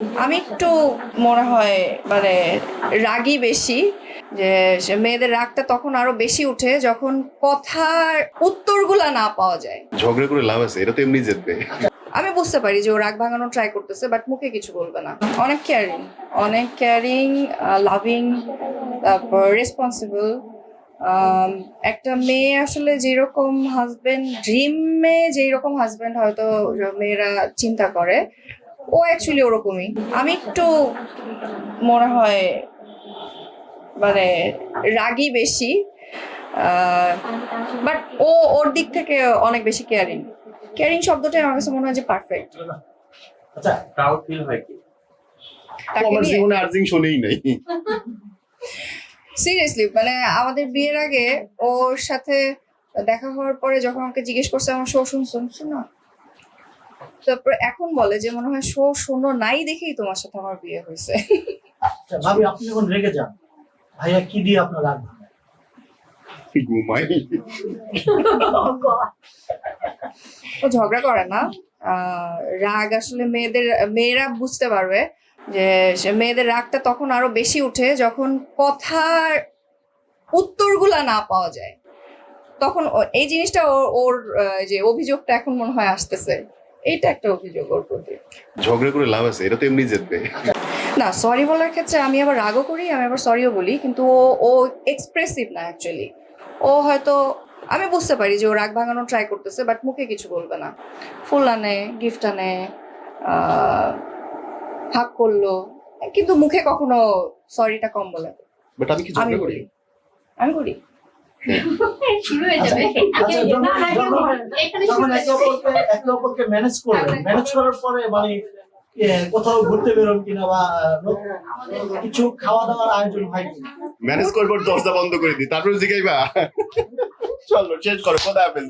আমি একটু মনে হয় মানে রাগী বেশি, যে মেয়েদের রাগটা তখন আরো বেশি উঠে যখন কথার উত্তরগুলা না পাওয়া যায়। ঝগড়া করে লাভ আছে, এটা তো এমনি জিতবে। আমি বুঝতে পারি যে ও রাগ ভাঙানোর ট্রাই করতেছে, বাট মুখে কিছু বলবে না। অনেক কেয়ারিং, লাভিং, তারপর রেসপন্সিবল। একটা মেয়ে আসলে যেরকম হাজবেন্ড, ড্রিমে যেই রকম হাজবেন্ড হয়তো মেয়েরা চিন্তা করে, ও অ্যাকচুয়ালি ওরকমই। আমি একটু মনে হয় মানে রাগী বেশি, বাট ওর দিক থেকে অনেক বেশি কেয়ারিং। কেয়ারিং শব্দটাই আমার কাছে মনে হয় যে পারফেক্ট। আচ্ছা, প্রাউড ফিল হয় কি? আমার জীবনে আর্জিং শুনেই নাই। সিরিয়াসলি মানে আমাদের বিয়ের আগে ওর সাথে দেখা হওয়ার পরে যখন আমাকে জিজ্ঞেস করছে আমার শো শুনছো না, তারপর এখন বলে যে মনে হয় শো শোনো নাই দেখেই তোমার সাথে আমার বিয়ে হয়েছে। আচ্ছা ভাবি, আপনি যখন রেগে যান, ভাইয়া কি দিয়ে আপনার রাগ ভাঙায়? ঘুমাই। ও ঝগড়া করে না। রাগ আসলে মেয়েরা বুঝতে পারবে যে মেয়েদের রাগটা তখন আরো বেশি উঠে যখন কথার উত্তরগুলা না পাওয়া যায়। তখন এই জিনিসটা ওর যে অভিযোগটা এখন মনে হয় আসতেছে, এইটা একটা অভিযোগ ওর প্রতি। ঝগড়া করে লাভ আছে, এটা তো এমনি জিতবে। না, সরি বলার ক্ষেত্রে আমি আবার রাগও করি, আমি আবার সরিও বলি, কিন্তু ও এক্সপ্রেসিভ না অ্যাকচুয়ালি। ও হয়তো আমি বুঝতে পারি যে ও রাগ ভাঙানোর ট্রাই করতেছে, বাট মুখে কিছু বলবে না। ফুল আনে, গিফট আনে, হাক করলো, কিন্তু মুখে কখনো সরিটা কম বলে। বাট আমি কি আমি ঝগড়া করি? করি, আমি করি। শুরু হয়ে যাবে। আচ্ছা, যখন একে অপরকে ম্যানেজ করবেন, ম্যানেজ করার পরে মানে কোথাও ঘুরতে বেরোন কিনা বা কিছু খাওয়া দাওয়ার আয়োজন হয় কিনা? ম্যানেজ করবার দরজা বন্ধ করে দিই, তারপরে জিগাইবা। চলো শেষ করো, খোদা হাফেজ।